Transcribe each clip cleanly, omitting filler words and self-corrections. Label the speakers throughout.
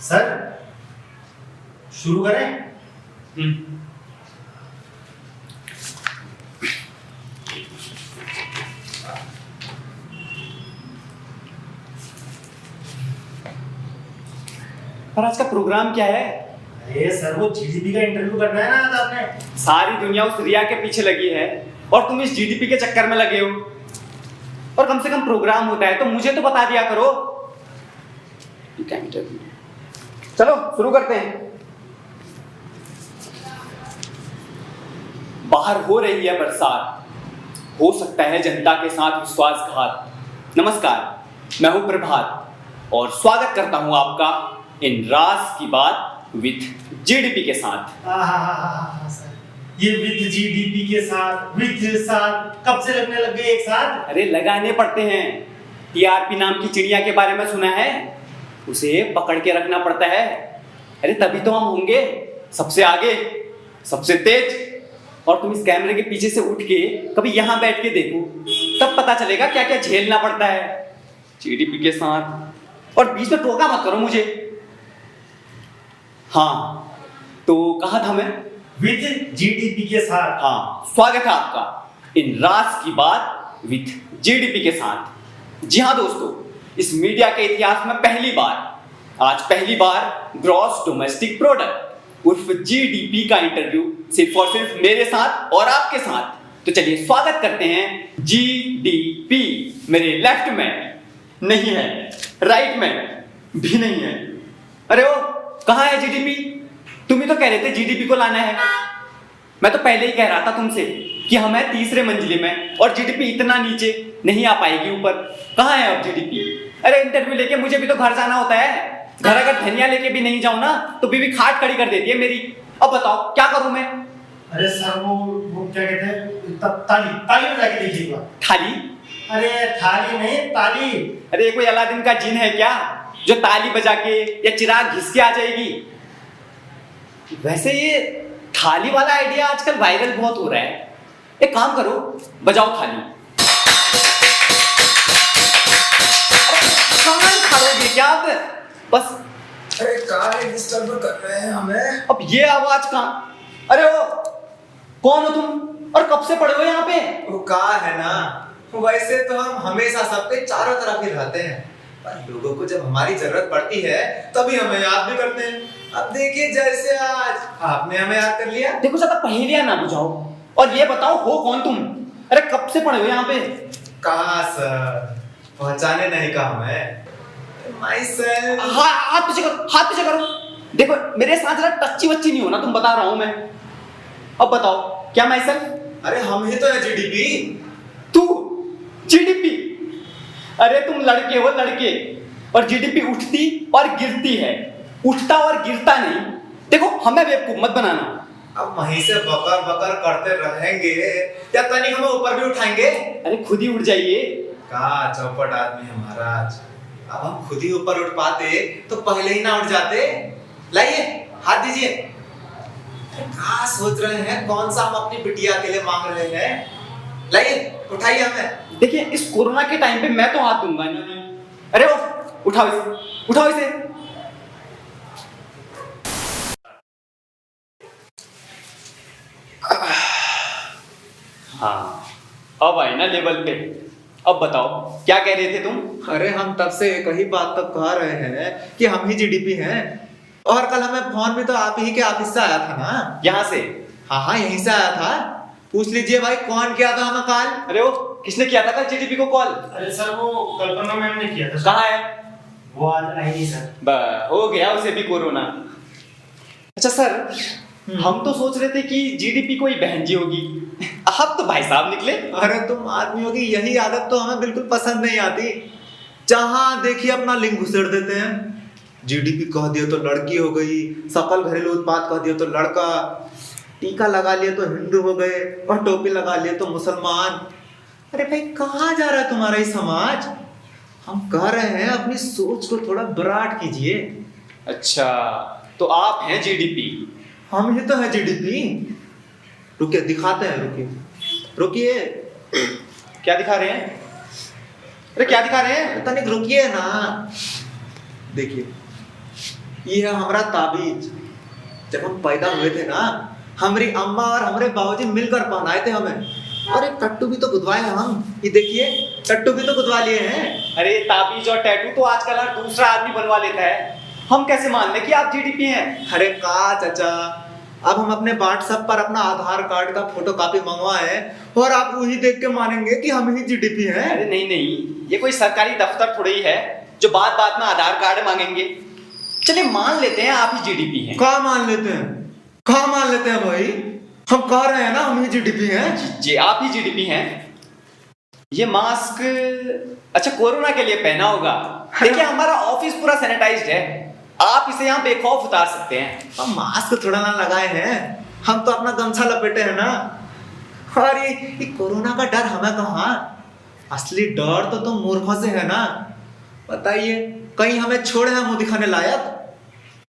Speaker 1: Sir शुरू करें।
Speaker 2: पर आज का प्रोग्राम क्या है?
Speaker 1: अरे सर वो जीडीपी का इंटरव्यू करना है ना आज आपने।
Speaker 2: सारी दुनिया उस रिया के पीछे लगी है और तुम इस जीडीपी के चक्कर में लगे हो। और कम से कम प्रोग्राम होता है तो मुझे तो बता दिया करो। क्या इंटरव्यू? चलो शुरू करते हैं। बाहर हो रही है बरसात, हो सकता है जनता के साथ विश्वासघात। नमस्कार, मैं हूं प्रभात और स्वागत करता हूं आपका इन राज की बात विथ जीडीपी के साथ।
Speaker 1: सर ये विथ जीडीपी के साथ विथ साथ कब से लगने लग गए एक साथ?
Speaker 2: अरे लगाने पड़ते हैं। टीआरपी नाम की चिड़िया के बारे में सुना है? उसे पकड़ के रखना पड़ता है। अरे तभी तो हम होंगे सबसे आगे, सबसे तेज। और तुम इस कैमरे के पीछे से उठ के कभी यहां बैठ के देखो, तब पता चलेगा क्या क्या झेलना पड़ता है जीडीपी के साथ। और बीच में टोका मत करो मुझे। हाँ तो कहा था मैं?
Speaker 1: विथ जीडीपी के साथ।
Speaker 2: हाँ, स्वागत है आपका इन राज की बात विथ जीडीपी के साथ। जी हाँ दोस्तों, इस मीडिया के इतिहास में पहली बार ग्रॉस डोमेस्टिक प्रोडक्ट उर्फ जीडीपी का इंटरव्यू सिर्फ और सिर्फ मेरे साथ और आपके साथ। तो चलिए स्वागत करते हैं जीडीपी। मेरे लेफ्ट में नहीं है, राइट में भी नहीं है। अरे ओ कहाँ है जीडीपी? तुम ही तो कह रहे थे जीडीपी को लाना है। मैं तो पहले ही कह रहा था तुमसे कि हम हैं तीसरे मंजिले में और जीडीपी इतना नीचे नहीं आ पाएगी ऊपर। कहाँ है अब जीडीपी? अरे इंटरव्यू लेके मुझे भी तो घर जाना होता है। घर अगर धनिया लेके भी नहीं जाऊं ना तो बीवी खाट खड़ी कर देती है मेरी। अब बताओ क्या करूं मैं?
Speaker 1: अरे सर वो क्या कहते हैं, ताली ताली बजा के देखिए एक बार।
Speaker 2: थाली?
Speaker 1: अरे थाली नहीं ताली।
Speaker 2: अरे कोई अलादीन का जिन है क्या जो ताली बजा के या चिराग घिस के आ जाएगी? वैसे ये थाली वाला आइडिया आजकल वायरल बहुत हो रहा है। एक काम करो, बजाओ थाली। कहाँ खड़ोगे क्या आप? बस
Speaker 3: अरे काहे डिस्टर्ब कर रहे हैं हमें?
Speaker 2: अब ये आवाज कहाँ? अरे ओ कौन हो तुम और कब से पड़े हो यहाँ पे?
Speaker 3: वो का है ना, वैसे तो हम हमेशा सबके चारों तरफ ही रहते हैं, पर लोगों को जब हमारी जरूरत पड़ती है तभी हमें याद भी करते हैं। अब देखिए जैसे आज आपने हमें याद कर लिया।
Speaker 2: देखो ज्यादा पहेलियां ना बुझाओ और ये बताओ हो कौन तुम? अरे कब से पड़े हो यहाँ पे?
Speaker 3: कहा सर, पहचाने नहीं का हमें? Myself।
Speaker 2: हाथ पीछे करो, हाथ पीछे करो। देखो मेरे साथ जरा टच्ची वच्ची नहीं होना, तुम बता रहा हूं मैं। अब बताओ क्या मैं सर?
Speaker 3: अरे हम ही तो है जीडीपी।
Speaker 2: तू जीडीपी? अरे तुम लड़के हो लड़के, और जीडीपी उठती और गिरती है, उठता और गिरता नहीं। देखो हमें बेवकूफ मत बनाना।
Speaker 3: अब वहीं से बकर बकर करते रहेंगे या तनिक हमें ऊपर भी उठाएंगे?
Speaker 2: अरे खुद ही उठ जाइए।
Speaker 3: का चौपट आदमी है महाराज। अब हम खुद ही ऊपर उठ पाते तो पहले ही ना उठ जाते। लाइए हाथ दीजिए। क्या सोच रहे हैं, कौन सा हम अपनी बिटिया के लिए मांग रहे हैं? लाइए उठाइए हमें।
Speaker 2: देखिए इस कोरोना के टाइम पे मैं तो हाथ दूंगा नहीं। अरे वो उठाओ इसे, उठाओ इसे। हाँ अब आए ना लेवल पे। अब बताओ क्या कह रहे थे तुम?
Speaker 3: अरे हम तब से एक ही बात तो कह रहे हैं कि हम ही जीडीपी हैं। और कल हमें फोन भी तो आप ही के ऑफिस से आया था ना?
Speaker 2: यहाँ से?
Speaker 3: हाँ यहीं से आया था। पूछ लीजिए भाई कौन किया था हमें कॉल?
Speaker 2: अरे वो किसने किया था कल जीडीपी को कॉल?
Speaker 1: अरे सर वो कल्पना मैम ने किया था।
Speaker 2: कहाँ है
Speaker 1: वो आज आई नहीं सर।
Speaker 2: हो गया उसे भी कोरोना। अच्छा सर, हम तो सोच रहे थे कि जीडीपी कोई बहन जी होगी, आप तो भाई साहब निकले।
Speaker 3: अरे तुम आदमियों की यही आदत तो हमें बिल्कुल पसंद नहीं आती। जहां देखिए अपना लिंग घुसेड़ देते हैं। जीडीपी कह दिया तो लड़की हो गई, सकल घरेलू उत्पाद कह दिया तो लड़का, टीका लगा लिया तो हिंदू हो गए और टोपी लगा लिया तो मुसलमान। अरे भाई कहाँ जा रहा है तुम्हारा ये समाज? हम कह रहे हैं अपनी सोच को थोड़ा विराट कीजिए।
Speaker 2: अच्छा तो आप हैं जीडीपी?
Speaker 3: हम ही तो है जीडीपी। रुकिए दिखाते हैं, रुकिए रुकिए।
Speaker 2: क्या दिखा रहे हैं? अरे क्या दिखा रहे हैं?
Speaker 3: तनिक रुकिए ना। देखिए ये है हमारा ताबीज। जब हम पैदा हुए थे ना, हमारी अम्मा और हमारे बाबूजी मिलकर पहनाए थे हमें। और एक टट्टू भी तो गुदवाए हैं हम, ये देखिए टट्टू भी तो गुदवा लिए हैं।
Speaker 2: अरे ताबीज और टैटू तो आजकल हर दूसरा आदमी बनवा लेता है, हम कैसे मान लें कि आप जीडीपी हैं?
Speaker 3: अरे का चाचा, अब हम अपने व्हाट्सएप पर अपना आधार कार्ड का फोटो कॉपी मंगवाए और आप वही देख के मानेंगे कि हम ही जीडीपी हैं।
Speaker 2: अरे नहीं नहीं, ये कोई सरकारी दफ्तर थोड़ी ही है जो बात बात में आधार कार्ड मांगेंगे। चलिए मान लेते हैं आप ही जीडीपी हैं।
Speaker 3: कहाँ मान लेते हैं, कहाँ मान लेते हैं भाई? हम कह रहे हैं ना हम ही जीडीपी हैं।
Speaker 2: जी आप ही जीडीपी हैं। ये मास्क अच्छा कोरोना के लिए पहना होगा। देखिए हमारा ऑफिस पूरा सैनिटाइज्ड है, आप इसे यहाँ बेखौफ उतार सकते हैं।
Speaker 3: हम मास्क थोड़ा ना लगाए हैं, हम तो अपना गमछा लपेटे हैं ना। और ये कोरोना का डर हमें कहाँ, असली डर तो तुम मूर्खों से है ना। बताइए कहीं हमें छोड़े हैं मुंह दिखाने लायक?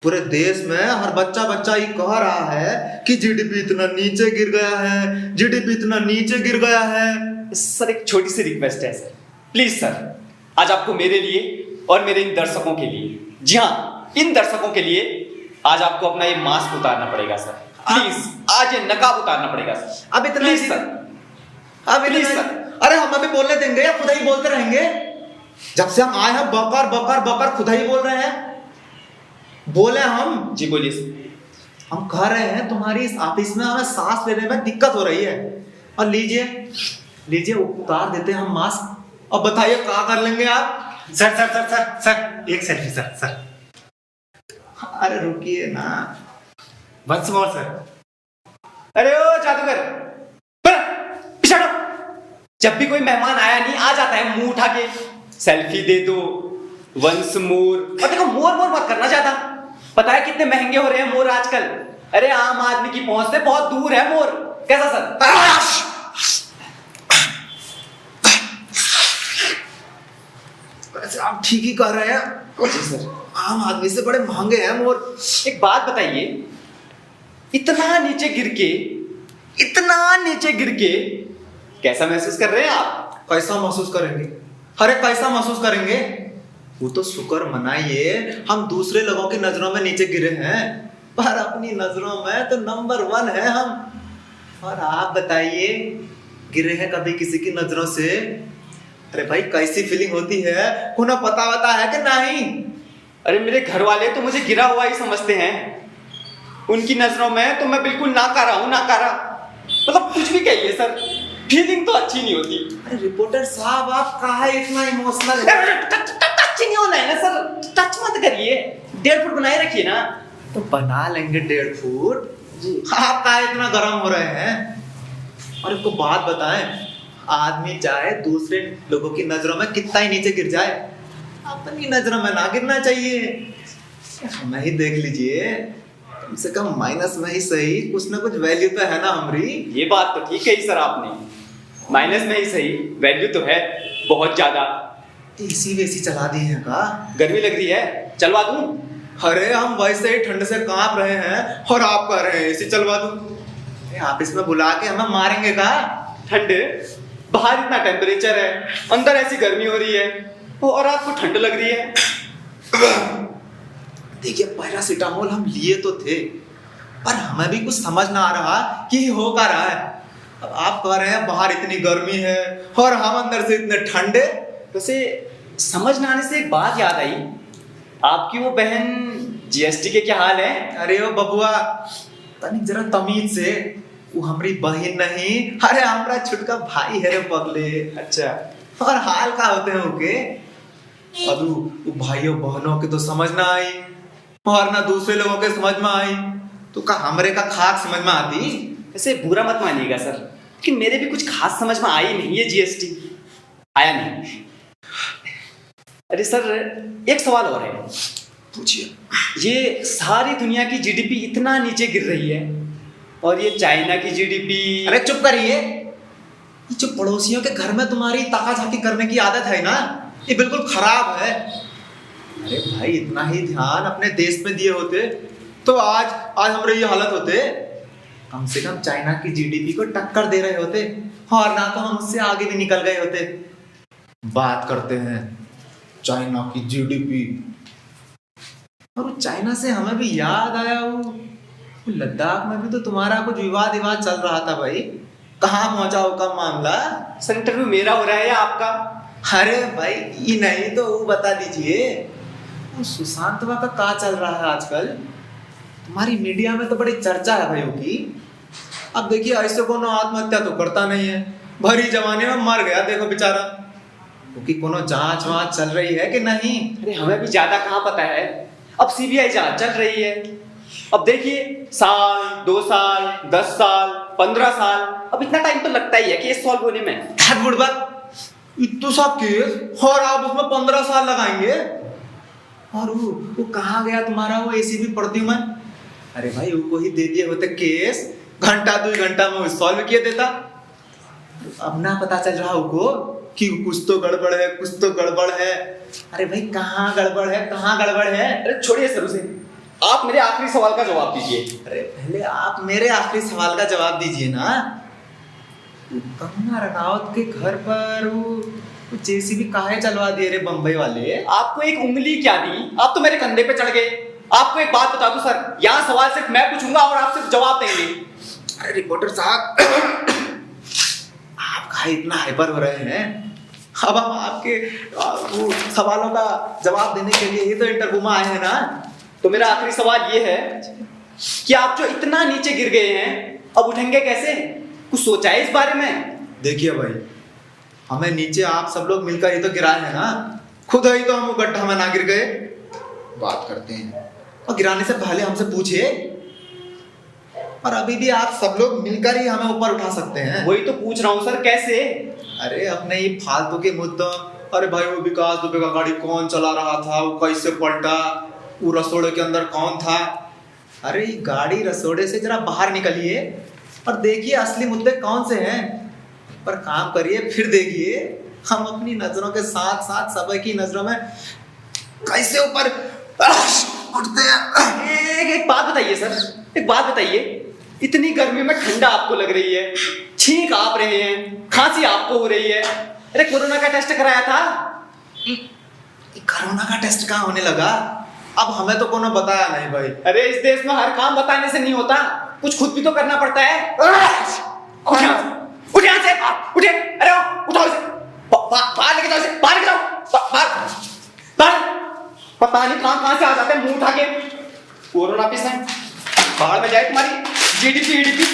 Speaker 3: पूरे देश में हर बच्चा बच्चा ये कह रहा है कि जीडीपी इतना नीचे गिर गया है, जीडीपी इतना नीचे गिर गया है।
Speaker 2: सर एक छोटी सी रिक्वेस्ट है सर, प्लीज सर, आज आपको मेरे लिए और मेरे इन दर्शकों के लिए, जी हाँ इन दर्शकों के लिए आज आपको अपना ये मास्क उतारना पड़ेगा सर। प्लीज आज ये नकाब उतारना पड़ेगा सर।
Speaker 3: अब इतना
Speaker 2: प्लीज सर,
Speaker 3: अब
Speaker 2: प्लीज
Speaker 3: इतना
Speaker 2: सर।
Speaker 3: अरे हम अभी बोलने देंगे या खुद ही बोलते रहेंगे? जब से हम आए हैं बकर बकर बकर खुद ही बोल रहे हैं। बोले हम,
Speaker 2: जी बोलिए सर।
Speaker 3: हम कह रहे हैं तुम्हारी इस ऑफिस में हमें सांस लेने में दिक्कत हो रही है। और लीजिए लीजिए उतार देते हैं हम मास्क। अब बताइए क्या कर लेंगे आप?
Speaker 1: Sir sir sir sir sir एक सेल्फी सर सर।
Speaker 3: अरे रुकिए ना,
Speaker 1: वंस मोर सर।
Speaker 2: अरे ओ जादूगर, पीछे हटो। जब भी कोई मेहमान आया नहीं आ जाता है मुंह उठा के सेल्फी दे दो, वंस मोर। और देखो मोर मोर मत करना ज्यादा, पता है कितने महंगे हो रहे हैं मोर आजकल। अरे आम आदमी की पहुंच से बहुत दूर है मोर। कैसा सर?
Speaker 3: वैसे आप ठीक ही कह रहे हैं।
Speaker 2: जी सर।
Speaker 3: आम आदमी से बड़े महंगे हैं मोर।
Speaker 2: एक बात बताइए, इतना नीचे गिर के, इतना नीचे गिर के कैसा महसूस कर रहे हैं आप?
Speaker 3: कैसा महसूस करेंगे? अरे कैसा महसूस करेंगे? वो तो शुक्र मनाइए हम दूसरे लोगों की नजरों में नीचे गिरे हैं, पर अपनी नजरों में तो नंबर 1 है हम। और आप बताइए गिरे हैं कभी किसी की नजरों से? अरे भाई कैसी फीलिंग होती है, उन्हें पता है कि नहीं?
Speaker 2: अरे मेरे घर वाले तो मुझे गिरा हुआ ही समझते हैं, उनकी नजरों में तो मैं बिल्कुल नाकारा हूं, नाकारा। मतलब कुछ भी कहिए सर, फीलिंग तो अच्छी नहीं होती।
Speaker 3: अरे रिपोर्टर साहब आप काहे इतना इमोशनल है?
Speaker 2: टच नहीं होना है ना सर, टच मत करिए, 1.5 फुट बनाए रखिए ना।
Speaker 3: तो बना लेंगे 1.5 फुट जी। आप काहे इतना गर्म हो रहे हैं? और आपको बात बताएं, आदमी चाहे दूसरे लोगों की नजरों में कितना ही नीचे गिर जाए, अपनी नजरों में ना गिरना चाहिए। हमें ही देख लीजिए, कम से कम माइनस में ही सही कुछ ना कुछ वैल्यू तो है ना हमारी।
Speaker 2: ये बात तो ठीक है सर, आपने माइनस में ही सही वैल्यू तो है बहुत ज्यादा।
Speaker 3: एसी वेसी चला दिए हैं का?
Speaker 2: गर्मी लग रही है, चलवा दूं?
Speaker 3: अरे हम वैसे ही ठंड से कांप रहे हैं और आप कह रहे हैं एसी चलवा दूं। ऑफिस में बुला के हमें मारेंगे का?
Speaker 2: ठंड, बाहर इतना टेम्परेचर है, अंदर ऐसी गर्मी हो रही है और आपको ठंड लग रही है।
Speaker 3: देखिए पैरासीटामोल हम लिए तो थे, पर हमें भी कुछ समझ ना आ रहा कि हो क्या रहा है। अब आप कह रहे हैं बाहर इतनी गर्मी है और हम अंदर से इतने ठंडे।
Speaker 2: वैसे समझ ना आने से एक बात याद आई, आपकी वो बहन जीएसटी के क्या हाल है?
Speaker 3: अरे ओ बबुआ तनिक जरा तमीज से, वो हमारी बहन नहीं, अरे हमारा छुटका भाई है रे पगले।
Speaker 2: अच्छा,
Speaker 3: और हाल का होते हैं उनके? अब वो भाइयों बहनों के तो समझ ना आई और ना दूसरे लोगों के समझ में आई, तो का हमरे का खास समझ में आती?
Speaker 2: ऐसे बुरा मत मानिएगा सर, लेकिन मेरे भी कुछ खास समझ में आई नहीं है जीएसटी, आया नहीं। अरे सर एक सवाल और है।
Speaker 3: पूछिए।
Speaker 2: ये सारी दुनिया की जीडीपी इतना नीचे गिर रही है और ये चाइना की जीडीपी।
Speaker 3: अरे चुप करिए, ये जो पड़ोसियों के घर में तुम्हारी ताका-झाकी करने की आदत है ना, ये बिल्कुल खराब है। अरे भाई इतना ही ध्यान अपने देश में दिए होते तो आज हमारे ये हालत होते। कम से कम चाइना की जीडीपी को टक्कर दे रहे होते और ना तो हम उससे आगे भी निकल गए होते। बात करते हैं चाइना की जीडीपी, और वो चाइना से हमें भी याद आया, वो लद्दाख में भी तो तुम्हारा कुछ विवाद विवाद चल रहा था भाई। कहाँ पहुंचा वो कब मामला?
Speaker 2: सर इंटरव्यू मेरा हो रहा है या आपका?
Speaker 3: अरे भाई ये नहीं तो वो बता दीजिए, वो सुशांत का क्या चल रहा है आजकल? तुम्हारी मीडिया में तो बड़ी चर्चा है भाई की। अब देखिए ऐसे कोनो आत्महत्या तो करता नहीं है, भरी जवानी में मर गया देखो बेचारा। क्योंकि कोनो जांच वांच चल रही है कि नहीं?
Speaker 2: अरे हमें भी ज्यादा कहाँ पता है, अब सीबीआई जांच चल रही है। अब देखिए साल 2 साल 10 साल 15 साल, अब इतना टाइम तो लगता ही है केस सॉल्व होने में।
Speaker 3: इतना सा केस और आप उसमें 15 साल लगाएंगे? और वो कहाँ गया तुम्हारा वो एसीबी प्रद्युमन? अरे भाई वो ही दे दिए होते केस, घंटा 2 घंटा में सॉल्व किए देता। अब ना पता चल रहा उनको कि कुछ तो गड़बड़ है, कुछ तो गड़बड़ है। अरे भाई कहाँ गड़बड़ है, कहाँ गड़बड़ है?
Speaker 2: अरे छोड़िए सर उसे, आप मेरे आखिरी सवाल का जवाब दीजिए।
Speaker 3: अरे पहले आप मेरे आखिरी सवाल का जवाब दीजिए ना। कंगना रनावत के घर पर वो जेसीबी काहे चलवा दिए रे बम्बई वाले?
Speaker 2: आपको एक उंगली क्या दी, आप तो मेरे कंधे पे चढ़ गए। आपको एक बात बता दूं सर, यहाँ सवाल सिर्फ मैं पूछूंगा और आप सिर्फ जवाब देंगे।
Speaker 3: अरे रिपोर्टर साहब आप काहे इतना हाइपर हो रहे हैं? अब हम आपके वो सवालों का जवाब देने के लिए ही तो इंटरव्यू में आए हैं ना।
Speaker 2: तो मेरा आखिरी सवाल ये है कि आप जो इतना नीचे गिर गए हैं अब उठेंगे कैसे? कुछ सोचा है इस बारे में?
Speaker 3: देखिए भाई, हमें नीचे आप सब लोग मिलकर ही तो गिराए हैं ना, खुद ही तो हम गड्ढा में ना गिर गए। बात करते हैं और गिराने से पहले हमसे पूछिए। और अभी भी आप सब लोग मिलकर ही हमें ऊपर उठा सकते हैं।
Speaker 2: वही तो पूछ रहा हूँ सर, कैसे?
Speaker 3: अरे अपने ये फालतू के मुद्दों, अरे भाई वो विकास दुबे का गाड़ी कौन चला रहा था, वो कैसे पलटा, वो रसोड़े के अंदर कौन था? अरे गाड़ी रसोड़े से जरा बाहर निकलिए और देखिए असली मुद्दे कौन से हैं। पर काम करिए फिर देखिए हम अपनी नजरों के साथ साथ सब की नजरों में कैसे ऊपर उठते हैं।
Speaker 2: एक बात बताइए सर, एक बात बताइए, इतनी गर्मी में ठंडा आपको लग रही है, छींक आप रहे हैं, खांसी आपको हो रही है, अरे कोरोना का टेस्ट कराया था?
Speaker 3: कोरोना का टेस्ट कहाँ होने लगा? अब हमें तो कोनो बताया नहीं भाई।
Speaker 2: अरे इस देश में हर काम बताने से नहीं होता, कुछ खुद भी तो करना पड़ता है। उठ यहाँ से, उठे, अरे उठाओ इसे, बाहर लेके जाओ इसे, बाहर लेके जाओ, बाहर। पता नहीं कहाँ से आ जाते हैं मुंह उठा के। कोरोना पेशेंट, बाहर में जाए तुम्हारी जीडीपी